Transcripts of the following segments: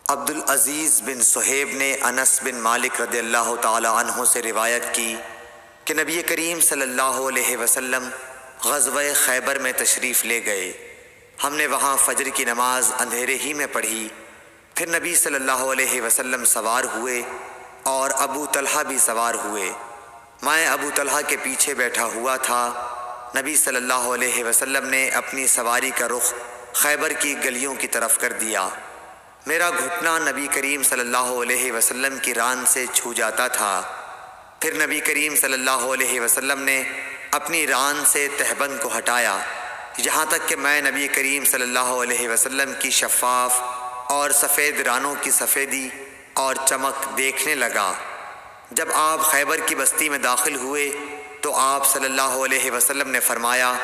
عبدالعزیز بن صہیب نے انس بن مالک رضی اللہ تعالی عنہ سے روایت کی کہ نبی کریم صلی اللہ علیہ وسلم غزوہ خیبر میں تشریف لے گئے۔ ہم نے وہاں فجر کی نماز اندھیرے ہی میں پڑھی۔ پھر نبی صلی اللہ علیہ وسلم سوار ہوئے اور ابو طلحہ بھی سوار ہوئے۔ میں ابو طلحہ کے پیچھے بیٹھا ہوا تھا۔ نبی صلی اللہ علیہ وسلم نے اپنی سواری کا رخ خیبر کی گلیوں کی طرف کر دیا۔ میرا گھٹنا نبی کریم صلی اللہ علیہ وسلم کی ران سے چھو جاتا تھا۔ پھر نبی کریم صلی اللہ علیہ وسلم نے اپنی ران سے تہبند کو ہٹایا، یہاں تک کہ میں نبی کریم صلی اللہ علیہ وسلم کی شفاف اور سفید رانوں کی سفیدی اور چمک دیکھنے لگا۔ جب آپ خیبر کی بستی میں داخل ہوئے تو آپ صلی اللہ علیہ وسلم نے فرمایا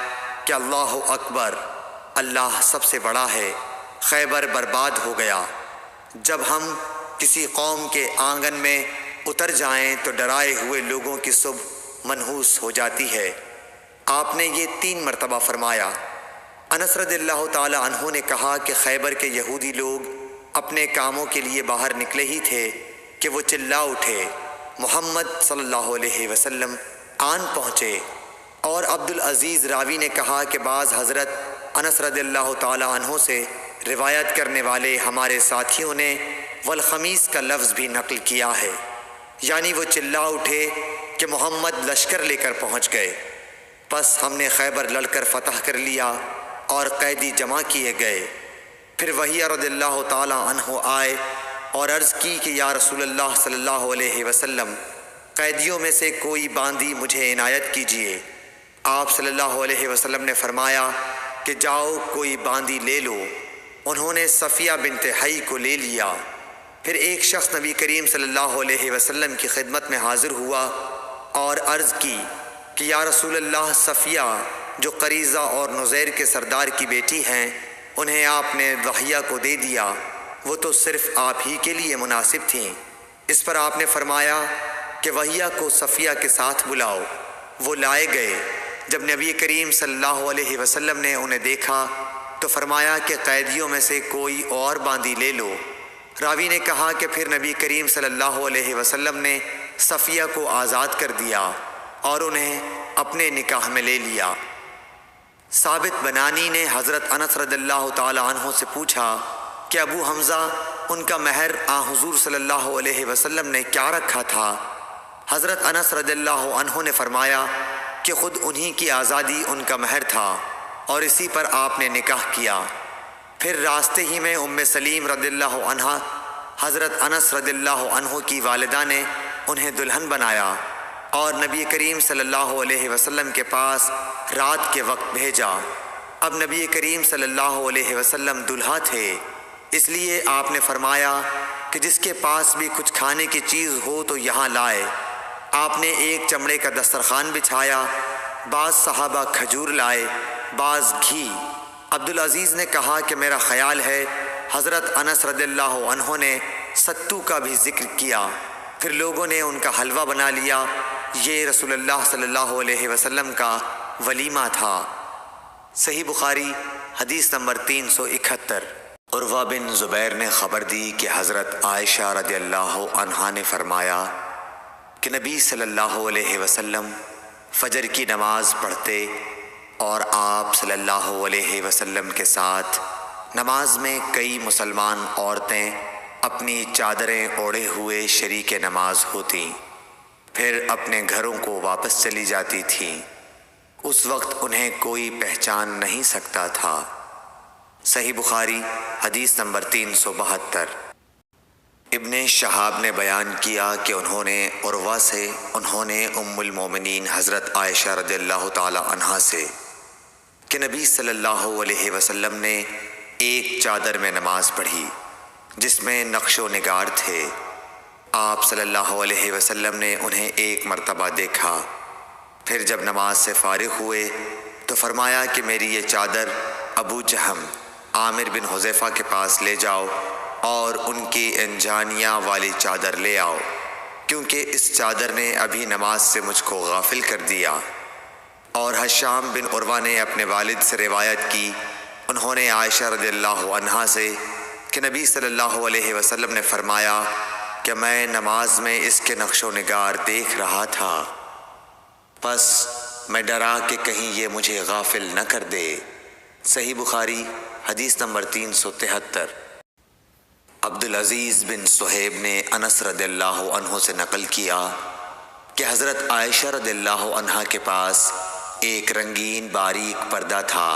کہ اللہ اکبر، اللہ سب سے بڑا ہے، خیبر برباد ہو گیا۔ جب ہم کسی قوم کے آنگن میں اتر جائیں تو ڈرائے ہوئے لوگوں کی صبح منحوس ہو جاتی ہے۔ آپ نے یہ 3 مرتبہ فرمایا۔ انس رضی اللہ تعالی عنہ نے کہا کہ خیبر کے یہودی لوگ اپنے کاموں کے لیے باہر نکلے ہی تھے کہ وہ چلا اٹھے، محمد صلی اللہ علیہ وسلم آن پہنچے۔ اور عبدالعزیز راوی نے کہا کہ بعض حضرت انس رضی اللہ تعالی عنہ سے روایت کرنے والے ہمارے ساتھیوں نے والخمیس کا لفظ بھی نقل کیا ہے، یعنی وہ چلا اٹھے کہ محمد لشکر لے کر پہنچ گئے۔ پس ہم نے خیبر لڑ کر فتح کر لیا اور قیدی جمع کیے گئے۔ پھر وحیہ رضی اللہ تعالی عنہ آئے اور عرض کی کہ یا رسول اللہ صلی اللہ علیہ وسلم، قیدیوں میں سے کوئی باندی مجھے عنایت کیجیے۔ آپ صلی اللہ علیہ وسلم نے فرمایا کہ جاؤ کوئی باندی لے لو۔ انہوں نے صفیہ بنت حی کو لے لیا۔ پھر ایک شخص نبی کریم صلی اللہ علیہ وسلم کی خدمت میں حاضر ہوا اور عرض کی کہ یا رسول اللہ، صفیہ جو قریظہ اور نزیر کے سردار کی بیٹی ہیں، انہیں آپ نے وحیہ کو دے دیا، وہ تو صرف آپ ہی کے لیے مناسب تھیں۔ اس پر آپ نے فرمایا کہ وحیہ کو صفیہ کے ساتھ بلاؤ۔ وہ لائے گئے۔ جب نبی کریم صلی اللہ علیہ وسلم نے انہیں دیکھا تو فرمایا کہ قیدیوں میں سے کوئی اور باندی لے لو۔ راوی نے کہا کہ پھر نبی کریم صلی اللہ علیہ وسلم نے صفیہ کو آزاد کر دیا اور انہیں اپنے نکاح میں لے لیا۔ ثابت بنانی نے حضرت انس رضی اللہ تعالی عنہ سے پوچھا کہ ابو حمزہ، ان کا مہر حضور صلی اللہ علیہ وسلم نے کیا رکھا تھا؟ حضرت انس رضی اللہ عنہ نے فرمایا کہ خود انہی کی آزادی ان کا مہر تھا اور اسی پر آپ نے نکاح کیا۔ پھر راستے ہی میں ام سلیم رضی اللہ عنہ، حضرت انس رضی اللہ عنہ کی والدہ نے انہیں دلہن بنایا اور نبی کریم صلی اللہ علیہ وسلم کے پاس رات کے وقت بھیجا۔ اب نبی کریم صلی اللہ علیہ وسلم دلہا تھے، اس لیے آپ نے فرمایا کہ جس کے پاس بھی کچھ کھانے کی چیز ہو تو یہاں لائے۔ آپ نے ایک چمڑے کا دسترخوان بچھایا، بعض صحابہ کھجور لائے، بعض گھی۔ عبدالعزیز نے کہا کہ میرا خیال ہے حضرت انس رضی اللہ عنہ نے ستو کا بھی ذکر کیا۔ پھر لوگوں نے ان کا حلوہ بنا لیا۔ یہ رسول اللہ صلی اللہ علیہ وسلم کا ولیمہ تھا۔ صحیح بخاری حدیث نمبر 371۔ عروہ بن زبیر نے خبر دی کہ حضرت عائشہ رضی اللہ عنہا نے فرمایا کہ نبی صلی اللہ علیہ وسلم فجر کی نماز پڑھتے اور آپ صلی اللہ علیہ وسلم کے ساتھ نماز میں کئی مسلمان عورتیں اپنی چادریں اوڑھے ہوئے شریک نماز ہوتیں، پھر اپنے گھروں کو واپس چلی جاتی تھیں۔ اس وقت انہیں کوئی پہچان نہیں سکتا تھا۔ صحیح بخاری حدیث نمبر 372۔ ابن شہاب نے بیان کیا کہ انہوں نے عروہ سے، انہوں نے ام المومنین حضرت عائشہ رضی اللہ تعالی عنہا سے کہ نبی صلی اللہ علیہ وسلم نے ایک چادر میں نماز پڑھی جس میں نقش و نگار تھے۔ آپ صلی اللہ علیہ وسلم نے انہیں ایک مرتبہ دیکھا، پھر جب نماز سے فارغ ہوئے تو فرمایا کہ میری یہ چادر ابو جہم عامر بن حذیفہ کے پاس لے جاؤ اور ان کی انجانیہ والی چادر لے آؤ، کیونکہ اس چادر نے ابھی نماز سے مجھ کو غافل کر دیا۔ اور ہشام بن عروہ نے اپنے والد سے روایت کی، انہوں نے عائشہ رضی اللہ عنہا سے کہ نبی صلی اللہ علیہ وسلم نے فرمایا کہ میں نماز میں اس کے نقش و نگار دیکھ رہا تھا، پس میں ڈرا کہ کہیں یہ مجھے غافل نہ کر دے۔ صحیح بخاری حدیث نمبر 373۔ عبدالعزیز بن صہیب نے انس رضی اللہ عنہ سے نقل کیا کہ حضرت عائشہ رضی اللہ عنہ کے پاس ایک رنگین باریک پردہ تھا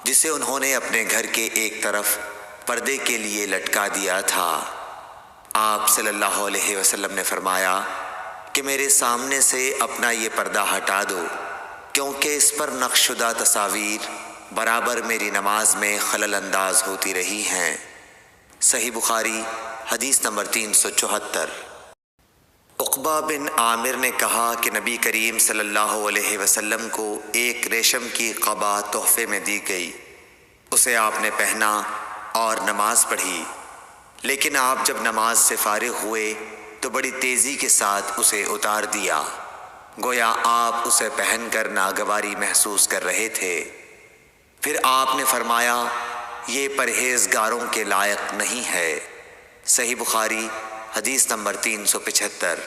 جسے انہوں نے اپنے گھر کے ایک طرف پردے کے لیے لٹکا دیا تھا۔ آپ صلی اللہ علیہ وسلم نے فرمایا کہ میرے سامنے سے اپنا یہ پردہ ہٹا دو، کیونکہ اس پر نقش شدہ تصاویر برابر میری نماز میں خلل انداز ہوتی رہی ہیں۔ صحیح بخاری حدیث نمبر 374۔ عقبہ بن عامر نے کہا کہ نبی کریم صلی اللہ علیہ وسلم کو ایک ریشم کی قبا تحفے میں دی گئی، اسے آپ نے پہنا اور نماز پڑھی، لیکن آپ جب نماز سے فارغ ہوئے تو بڑی تیزی کے ساتھ اسے اتار دیا، گویا آپ اسے پہن کر ناگواری محسوس کر رہے تھے۔ پھر آپ نے فرمایا یہ پرہیزگاروں کے لائق نہیں ہے۔ صحیح بخاری حدیث نمبر 375۔